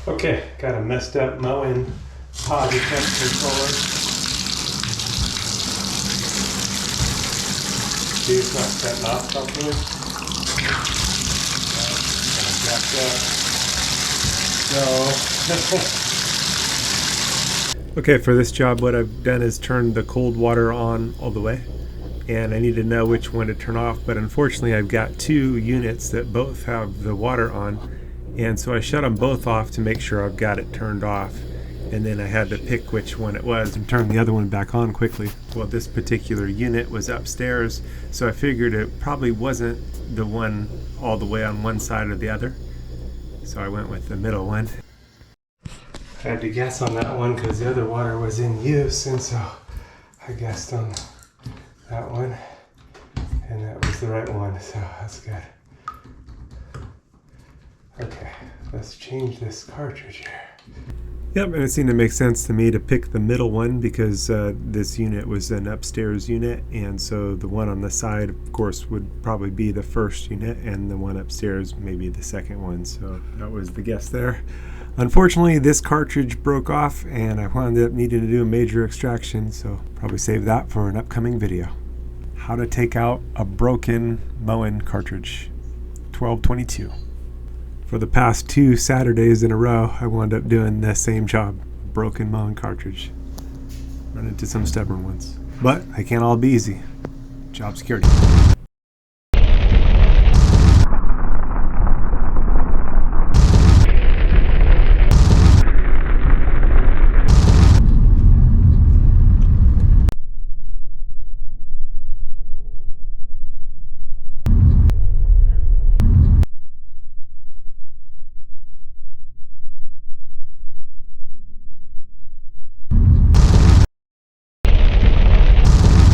Okay, got a messed up mowing positive temp controller. See, it's not setting off properly. Kind of jacked up. So, okay, for this job, what I've done is turned the cold water on all the way. And I need to know which one to turn off, but unfortunately I've got two units that both have the water on, and so I shut them both off to make sure I've got it turned off, and then I had to pick which one it was and turn the other one back on quickly. Well, this particular unit was upstairs, so I figured it probably wasn't the one all the way on one side or the other, so I went with the middle one. I had to guess on that one because the other water was in use, and so I guessed on that one, and that was the right one, so that's good. Okay, let's change this cartridge here. Yep, and it seemed to make sense to me to pick the middle one because this unit was an upstairs unit, and so the one on the side, of course, would probably be the first unit, and the one upstairs maybe the second one, so that was the guess there. Unfortunately, this cartridge broke off, and I wound up needing to do a major extraction, so probably save that for an upcoming video. How to take out a broken mowing cartridge, 1222. For the past 2 Saturdays in a row, I wound up doing the same job, broken mowing cartridge. Run into some stubborn ones. But they can't all be easy. Job security.